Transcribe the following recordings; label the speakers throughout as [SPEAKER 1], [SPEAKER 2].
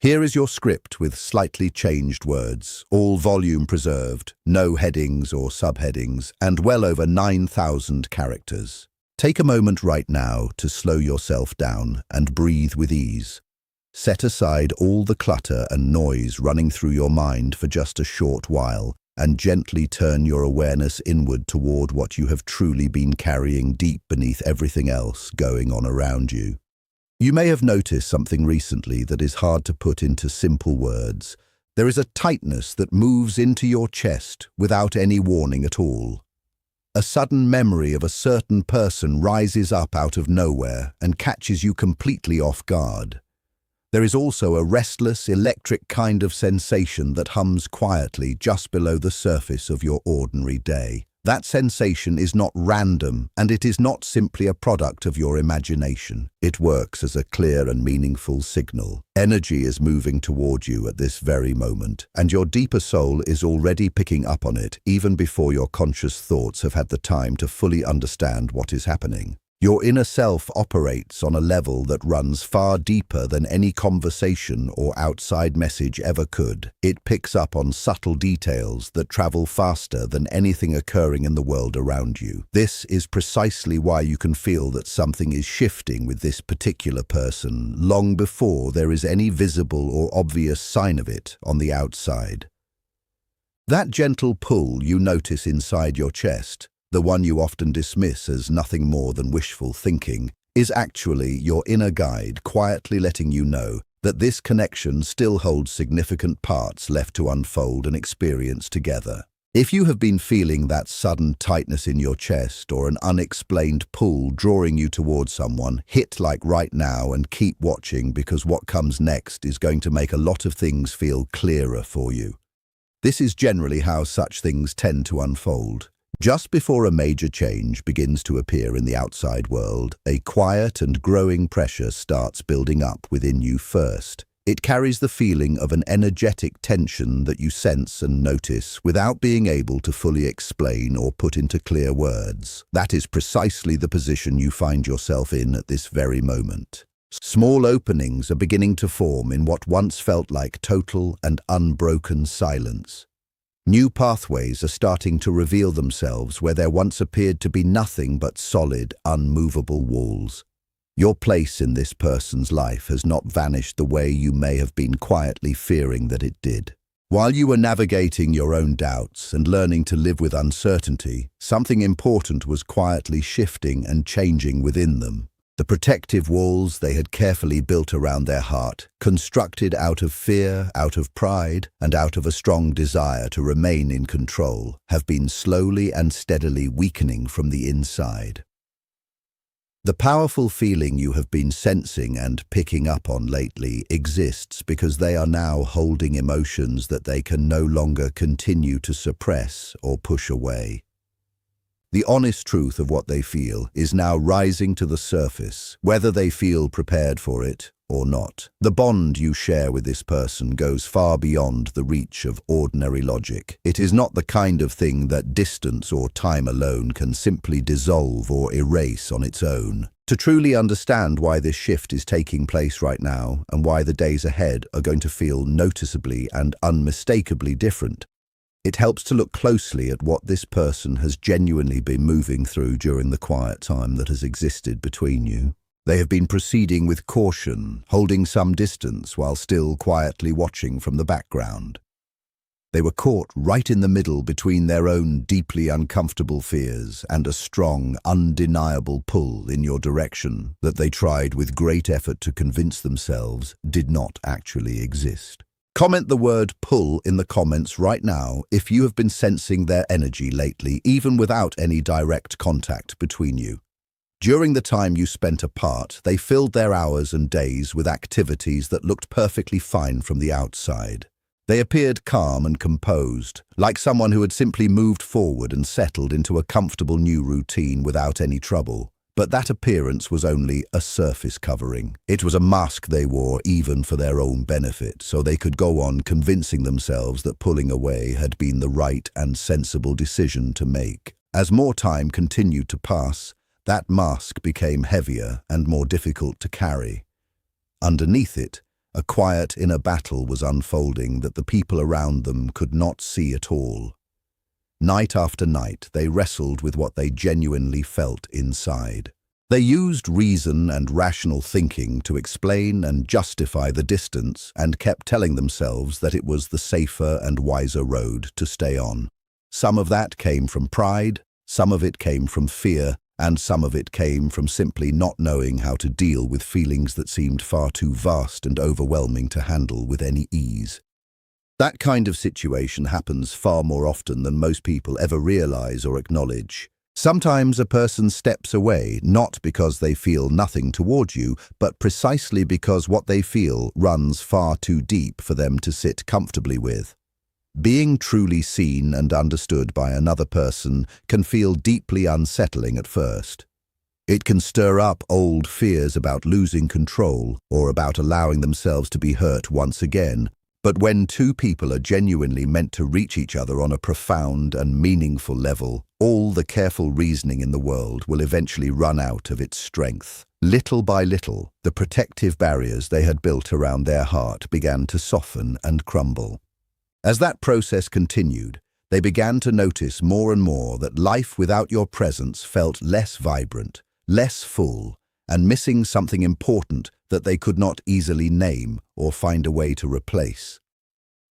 [SPEAKER 1] Here is your script with slightly changed words, all volume preserved, no headings or subheadings, and well over 9,000 characters. Take a moment right now to slow yourself down and breathe with ease. Set aside all the clutter and noise running through your mind for just a short while, and gently turn your awareness inward toward what you have truly been carrying deep beneath everything else going on around you. You may have noticed something recently that is hard to put into simple words. There is a tightness that moves into your chest without any warning at all. A sudden memory of a certain person rises up out of nowhere and catches you completely off guard. There is also a restless, electric kind of sensation that hums quietly just below the surface of your ordinary day. That sensation is not random, and it is not simply a product of your imagination. It works as a clear and meaningful signal. Energy is moving toward you at this very moment, and your deeper soul is already picking up on it even before your conscious thoughts have had the time to fully understand what is happening. Your inner self operates on a level that runs far deeper than any conversation or outside message ever could. It picks up on subtle details that travel faster than anything occurring in the world around you. This is precisely why you can feel that something is shifting with this particular person long before there is any visible or obvious sign of it on the outside. That gentle pull you notice inside your chest, the one you often dismiss as nothing more than wishful thinking, is actually your inner guide quietly letting you know that this connection still holds significant parts left to unfold and experience together. If you have been feeling that sudden tightness in your chest or an unexplained pull drawing you towards someone, hit like right now and keep watching, because what comes next is going to make a lot of things feel clearer for you. This is generally how such things tend to unfold. Just before a major change begins to appear in the outside world, a quiet and growing pressure starts building up within you first. It carries the feeling of an energetic tension that you sense and notice without being able to fully explain or put into clear words. That is precisely the position you find yourself in at this very moment. Small openings are beginning to form in what once felt like total and unbroken silence. New pathways are starting to reveal themselves where there once appeared to be nothing but solid, unmovable walls. Your place in this person's life has not vanished the way you may have been quietly fearing that it did. While you were navigating your own doubts and learning to live with uncertainty, something important was quietly shifting and changing within them. The protective walls they had carefully built around their heart, constructed out of fear, out of pride, and out of a strong desire to remain in control, have been slowly and steadily weakening from the inside. The powerful feeling you have been sensing and picking up on lately exists because they are now holding emotions that they can no longer continue to suppress or push away. The honest truth of what they feel is now rising to the surface, whether they feel prepared for it or not. The bond you share with this person goes far beyond the reach of ordinary logic. It is not the kind of thing that distance or time alone can simply dissolve or erase on its own. To truly understand why this shift is taking place right now and why the days ahead are going to feel noticeably and unmistakably different, it helps to look closely at what this person has genuinely been moving through during the quiet time that has existed between you. They have been proceeding with caution, holding some distance while still quietly watching from the background. They were caught right in the middle between their own deeply uncomfortable fears and a strong, undeniable pull in your direction that they tried with great effort to convince themselves did not actually exist. Comment the word pull in the comments right now if you have been sensing their energy lately, even without any direct contact between you. During the time you spent apart, they filled their hours and days with activities that looked perfectly fine from the outside. They appeared calm and composed, like someone who had simply moved forward and settled into a comfortable new routine without any trouble. But that appearance was only a surface covering. It was a mask they wore even for their own benefit, so they could go on convincing themselves that pulling away had been the right and sensible decision to make. As more time continued to pass, that mask became heavier and more difficult to carry. Underneath it, A quiet inner battle was unfolding that the people around them could not see at all. Night after night, they wrestled with what they genuinely felt inside. They used reason and rational thinking to explain and justify the distance and kept telling themselves that it was the safer and wiser road to stay on. Some of that came from pride, some of it came from fear, and some of it came from simply not knowing how to deal with feelings that seemed far too vast and overwhelming to handle with any ease. That kind of situation happens far more often than most people ever realize or acknowledge. Sometimes a person steps away, not because they feel nothing toward you, but precisely because what they feel runs far too deep for them to sit comfortably with. Being truly seen and understood by another person can feel deeply unsettling at first. It can stir up old fears about losing control or about allowing themselves to be hurt once again. But when two people are genuinely meant to reach each other on a profound and meaningful level, all the careful reasoning in the world will eventually run out of its strength. Little by little, the protective barriers they had built around their heart began to soften and crumble. As that process continued, they began to notice more and more that life without your presence felt less vibrant, less full, and missing something important that they could not easily name or find a way to replace.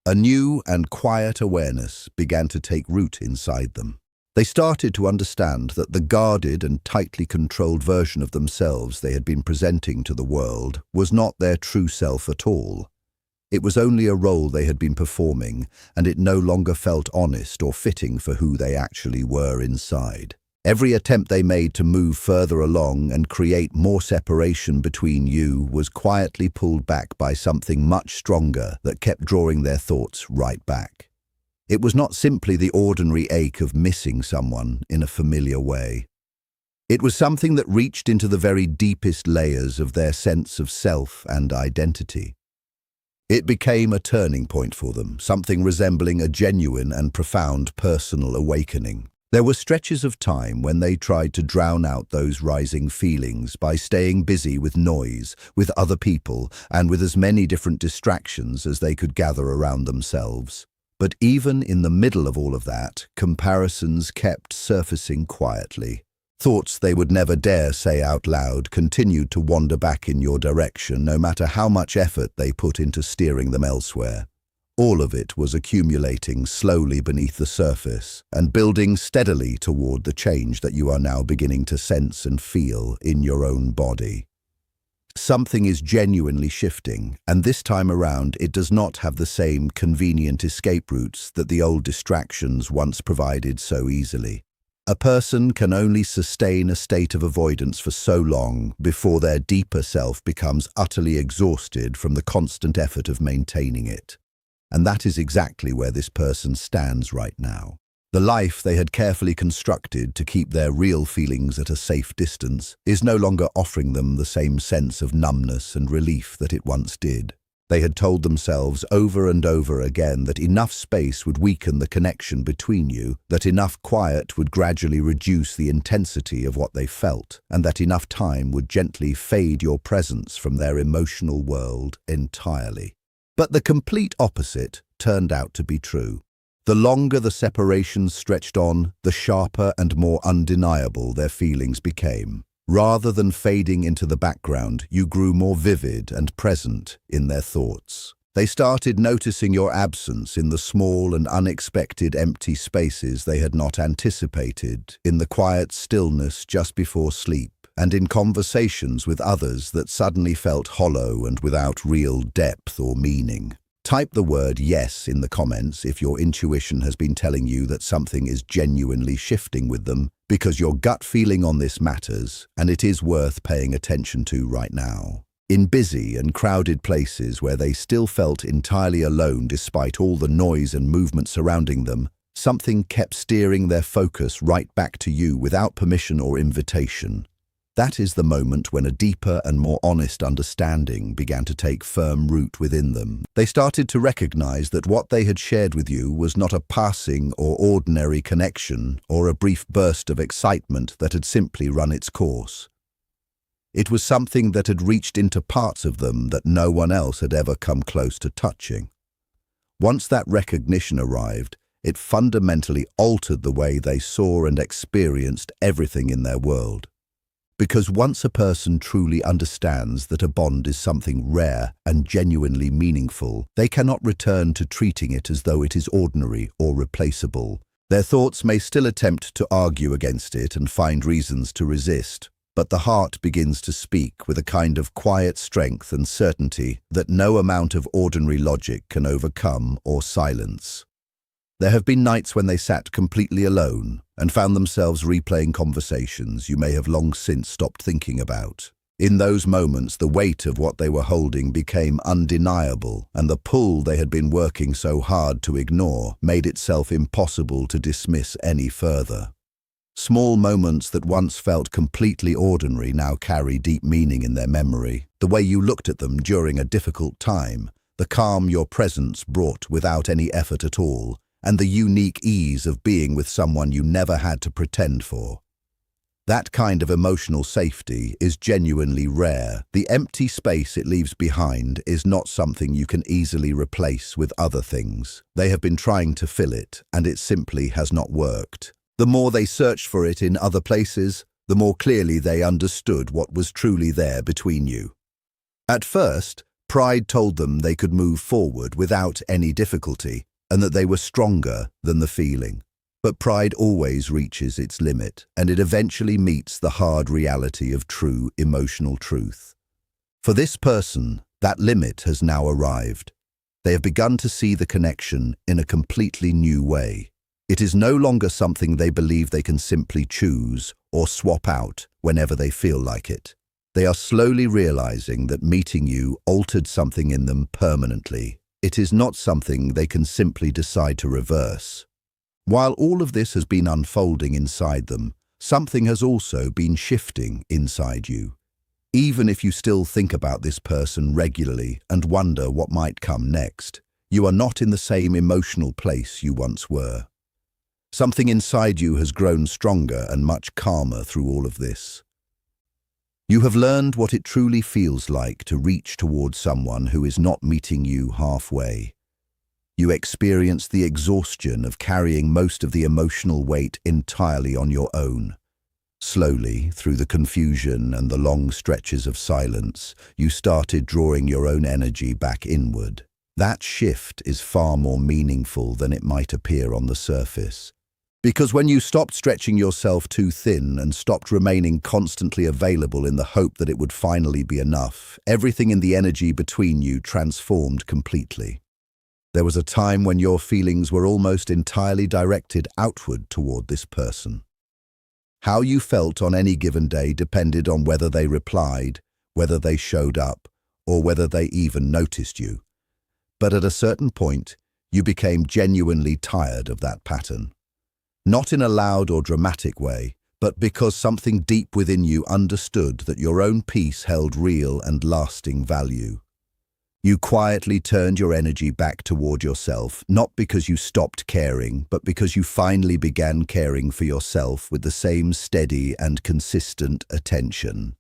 [SPEAKER 1] A new and quiet awareness began to take root inside them. They started to understand that the guarded and tightly controlled version of themselves they had been presenting to the world was not their true self at all. It was only a role they had been performing, and it no longer felt honest or fitting for who they actually were inside. Every attempt they made to move further along and create more separation between you was quietly pulled back by something much stronger that kept drawing their thoughts right back. It was not simply the ordinary ache of missing someone in a familiar way. It was something that reached into the very deepest layers of their sense of self and identity. It became a turning point for them, something resembling a genuine and profound personal awakening. There were stretches of time when they tried to drown out those rising feelings by staying busy with noise, with other people, and with as many different distractions as they could gather around themselves. But even in the middle of all of that, comparisons kept surfacing quietly. Thoughts they would never dare say out loud continued to wander back in your direction, no matter how much effort they put into steering them elsewhere. All of it was accumulating slowly beneath the surface and building steadily toward the change that you are now beginning to sense and feel in your own body. Something is genuinely shifting, and this time around it does not have the same convenient escape routes that the old distractions once provided so easily. A person can only sustain a state of avoidance for so long before their deeper self becomes utterly exhausted from the constant effort of maintaining it. And that is exactly where this person stands right now. The life they had carefully constructed to keep their real feelings at a safe distance is no longer offering them the same sense of numbness and relief that it once did. They had told themselves over and over again that enough space would weaken the connection between you, that enough quiet would gradually reduce the intensity of what they felt, and that enough time would gently fade your presence from their emotional world entirely. But the complete opposite turned out to be true. The longer the separation stretched on, the sharper and more undeniable their feelings became. Rather than fading into the background, you grew more vivid and present in their thoughts. They started noticing your absence in the small and unexpected empty spaces they had not anticipated, in the quiet stillness just before sleep, and in conversations with others that suddenly felt hollow and without real depth or meaning. Type the word yes in the comments if your intuition has been telling you that something is genuinely shifting with them, because your gut feeling on this matters, and it is worth paying attention to right now. In busy and crowded places where they still felt entirely alone despite all the noise and movement surrounding them, something kept steering their focus right back to you without permission or invitation. That is the moment when a deeper and more honest understanding began to take firm root within them. They started to recognize that what they had shared with you was not a passing or ordinary connection or a brief burst of excitement that had simply run its course. It was something that had reached into parts of them that no one else had ever come close to touching. Once that recognition arrived, it fundamentally altered the way they saw and experienced everything in their world. Because once a person truly understands that a bond is something rare and genuinely meaningful, they cannot return to treating it as though it is ordinary or replaceable. Their thoughts may still attempt to argue against it and find reasons to resist, but the heart begins to speak with a kind of quiet strength and certainty that no amount of ordinary logic can overcome or silence. There have been nights when they sat completely alone and found themselves replaying conversations you may have long since stopped thinking about. In those moments, the weight of what they were holding became undeniable, and the pull they had been working so hard to ignore made itself impossible to dismiss any further. Small moments that once felt completely ordinary now carry deep meaning in their memory. The way you looked at them during a difficult time, the calm your presence brought without any effort at all, and the unique ease of being with someone you never had to pretend for. That kind of emotional safety is genuinely rare. The empty space it leaves behind is not something you can easily replace with other things. They have been trying to fill it, and it simply has not worked. The more they searched for it in other places, the more clearly they understood what was truly there between you. At first, pride told them they could move forward without any difficulty, and that they were stronger than the feeling. But pride always reaches its limit, and it eventually meets the hard reality of true emotional truth. For this person, that limit has now arrived. They have begun to see the connection in a completely new way. It is no longer something they believe they can simply choose or swap out whenever they feel like it. They are slowly realizing that meeting you altered something in them permanently. It is not something they can simply decide to reverse. While all of this has been unfolding inside them, something has also been shifting inside you. Even if you still think about this person regularly and wonder what might come next, you are not in the same emotional place you once were. Something inside you has grown stronger and much calmer through all of this. You have learned what it truly feels like to reach towards someone who is not meeting you halfway. You experience the exhaustion of carrying most of the emotional weight entirely on your own. Slowly, through the confusion and the long stretches of silence, you started drawing your own energy back inward. That shift is far more meaningful than it might appear on the surface. Because when you stopped stretching yourself too thin and stopped remaining constantly available in the hope that it would finally be enough, everything in the energy between you transformed completely. There was a time when your feelings were almost entirely directed outward toward this person. How you felt on any given day depended on whether they replied, whether they showed up, or whether they even noticed you. But at a certain point, you became genuinely tired of that pattern. Not in a loud or dramatic way, but because something deep within you understood that your own peace held real and lasting value. You quietly turned your energy back toward yourself, not because you stopped caring, but because you finally began caring for yourself with the same steady and consistent attention.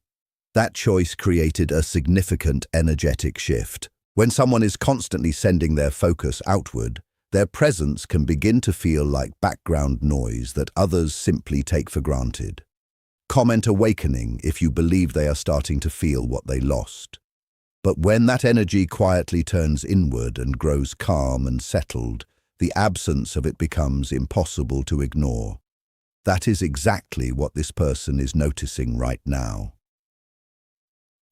[SPEAKER 1] That choice created a significant energetic shift. When someone is constantly sending their focus outward, their presence can begin to feel like background noise that others simply take for granted. Comment awakening if you believe they are starting to feel what they lost. But when that energy quietly turns inward and grows calm and settled, the absence of it becomes impossible to ignore. That is exactly what this person is noticing right now.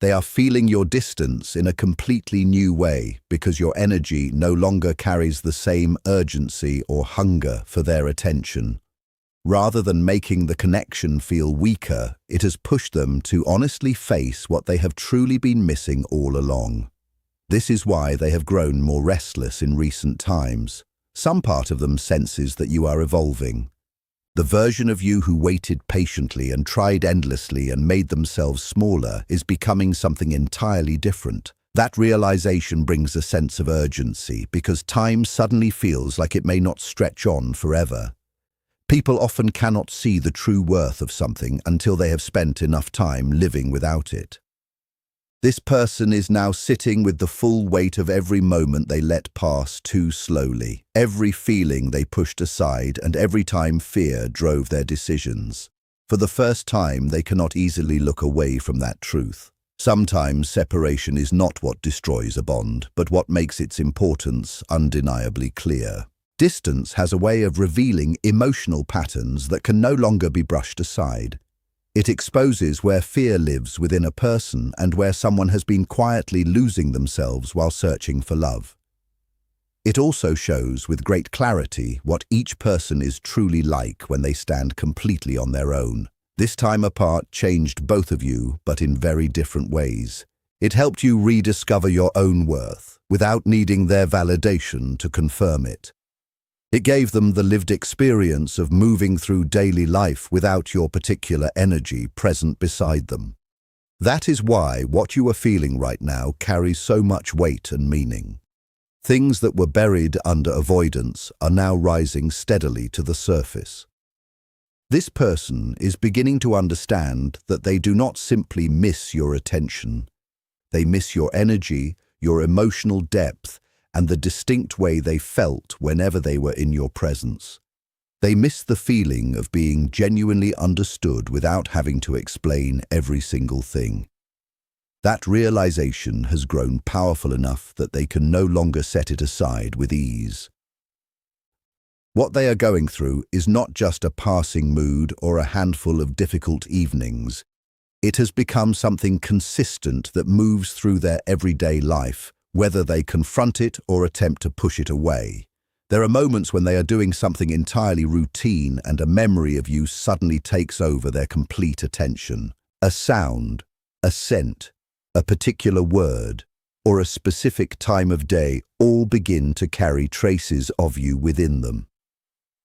[SPEAKER 1] They are feeling your distance in a completely new way because your energy no longer carries the same urgency or hunger for their attention. Rather than making the connection feel weaker, it has pushed them to honestly face what they have truly been missing all along. This is why they have grown more restless in recent times. Some part of them senses that you are evolving. The version of you who waited patiently and tried endlessly and made themselves smaller is becoming something entirely different. That realization brings a sense of urgency because time suddenly feels like it may not stretch on forever. People often cannot see the true worth of something until they have spent enough time living without it. This person is now sitting with the full weight of every moment they let pass too slowly, every feeling they pushed aside, and every time fear drove their decisions. For the first time, they cannot easily look away from that truth. Sometimes separation is not what destroys a bond, but what makes its importance undeniably clear. Distance has a way of revealing emotional patterns that can no longer be brushed aside. It exposes where fear lives within a person and where someone has been quietly losing themselves while searching for love. It also shows with great clarity what each person is truly like when they stand completely on their own. This time apart changed both of you, but in very different ways. It helped you rediscover your own worth without needing their validation to confirm it. It gave them the lived experience of moving through daily life without your particular energy present beside them. That is why what you are feeling right now carries so much weight and meaning. Things that were buried under avoidance are now rising steadily to the surface. This person is beginning to understand that they do not simply miss your attention. They miss your energy, your emotional depth, and the distinct way they felt whenever they were in your presence. They miss the feeling of being genuinely understood without having to explain every single thing. That realization has grown powerful enough that they can no longer set it aside with ease. What they are going through is not just a passing mood or a handful of difficult evenings. It has become something consistent that moves through their everyday life, whether they confront it or attempt to push it away. There are moments when they are doing something entirely routine and a memory of you suddenly takes over their complete attention. A sound, a scent, a particular word, or a specific time of day all begin to carry traces of you within them.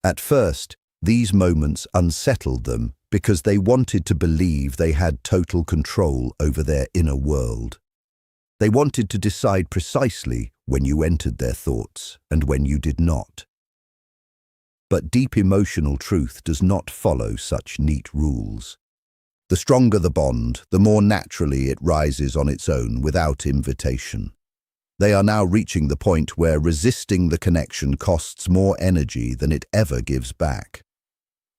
[SPEAKER 1] At first, these moments unsettled them because they wanted to believe they had total control over their inner world. They wanted to decide precisely when you entered their thoughts and when you did not. But deep emotional truth does not follow such neat rules. The stronger the bond, the more naturally it rises on its own without invitation. They are now reaching the point where resisting the connection costs more energy than it ever gives back.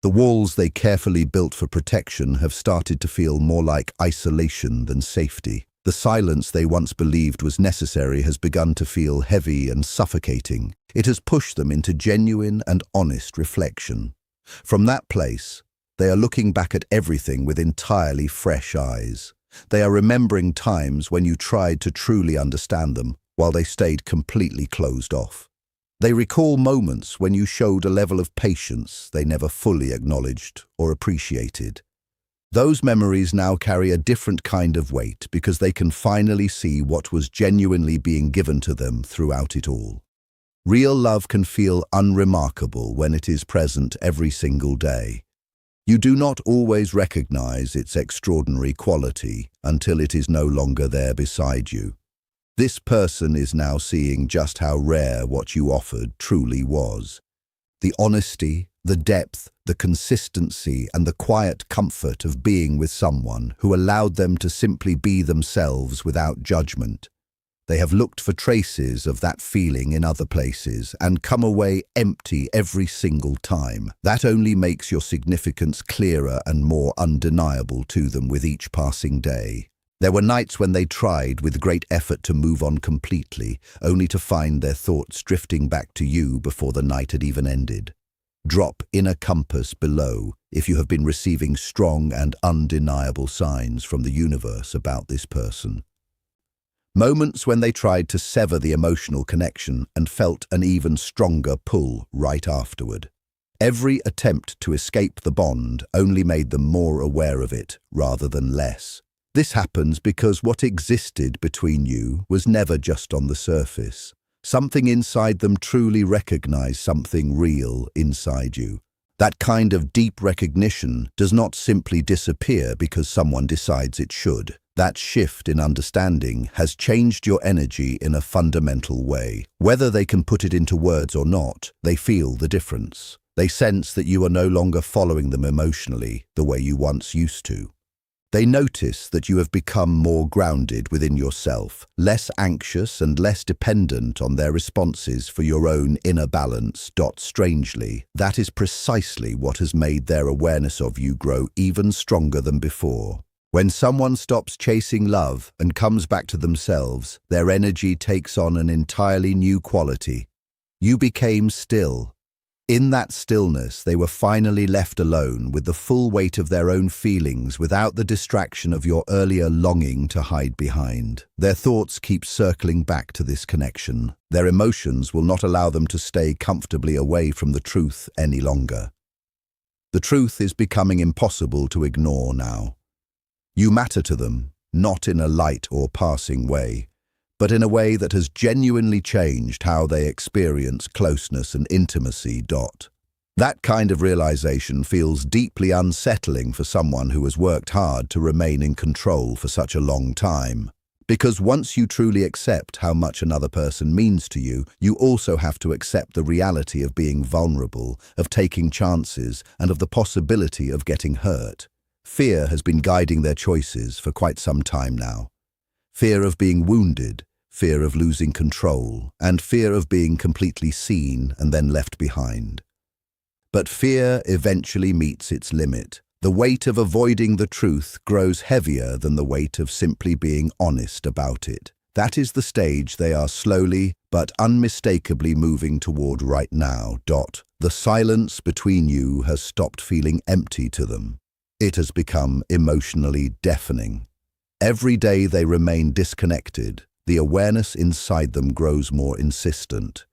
[SPEAKER 1] The walls they carefully built for protection have started to feel more like isolation than safety. The silence they once believed was necessary has begun to feel heavy and suffocating. It has pushed them into genuine and honest reflection. From that place, they are looking back at everything with entirely fresh eyes. They are remembering times when you tried to truly understand them while they stayed completely closed off. They recall moments when you showed a level of patience they never fully acknowledged or appreciated. Those memories now carry a different kind of weight because they can finally see what was genuinely being given to them throughout it all. Real love can feel unremarkable when it is present every single day. You do not always recognize its extraordinary quality until it is no longer there beside you. This person is now seeing just how rare what you offered truly was. The honesty, the depth, the consistency, and the quiet comfort of being with someone who allowed them to simply be themselves without judgment. They have looked for traces of that feeling in other places and come away empty every single time. That only makes your significance clearer and more undeniable to them with each passing day. There were nights when they tried with great effort to move on completely, only to find their thoughts drifting back to you before the night had even ended. Drop inner compass below if you have been receiving strong and undeniable signs from the universe about this person. Moments when they tried to sever the emotional connection and felt an even stronger pull right afterward. Every attempt to escape the bond only made them more aware of it rather than less. This happens because what existed between you was never just on the surface. Something inside them truly recognized something real inside you. That kind of deep recognition does not simply disappear because someone decides it should. That shift in understanding has changed your energy in a fundamental way. Whether they can put it into words or not, they feel the difference. They sense that you are no longer following them emotionally the way you once used to. They notice that you have become more grounded within yourself, less anxious and less dependent on their responses for your own inner balance. Strangely, that is precisely what has made their awareness of you grow even stronger than before. When someone stops chasing love and comes back to themselves, their energy takes on an entirely new quality. You became still. In that stillness, they were finally left alone with the full weight of their own feelings without the distraction of your earlier longing to hide behind. Their thoughts keep circling back to this connection. Their emotions will not allow them to stay comfortably away from the truth any longer. The truth is becoming impossible to ignore now. You matter to them, not in a light or passing way, but in a way that has genuinely changed how they experience closeness and intimacy. That kind of realization feels deeply unsettling for someone who has worked hard to remain in control for such a long time. Because once you truly accept how much another person means to you, you also have to accept the reality of being vulnerable, of taking chances, and of the possibility of getting hurt. Fear has been guiding their choices for quite some time now. Fear of being wounded, fear of losing control, and fear of being completely seen and then left behind. But fear eventually meets its limit. The weight of avoiding the truth grows heavier than the weight of simply being honest about it. That is the stage they are slowly but unmistakably moving toward right now. The silence between you has stopped feeling empty to them. It has become emotionally deafening. Every day they remain disconnected, the awareness inside them grows more insistent.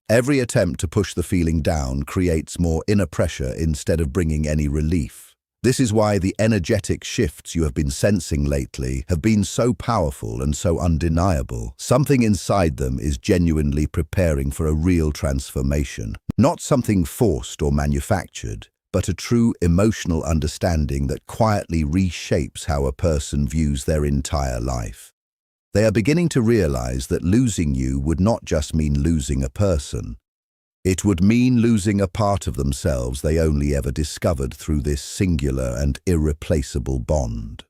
[SPEAKER 1] Every attempt to push the feeling down creates more inner pressure instead of bringing any relief. This is why the energetic shifts you have been sensing lately have been so powerful and so undeniable. Something inside them is genuinely preparing for a real transformation, not something forced or manufactured, but a true emotional understanding that quietly reshapes how a person views their entire life. They are beginning to realize that losing you would not just mean losing a person. It would mean losing a part of themselves they only ever discovered through this singular and irreplaceable bond.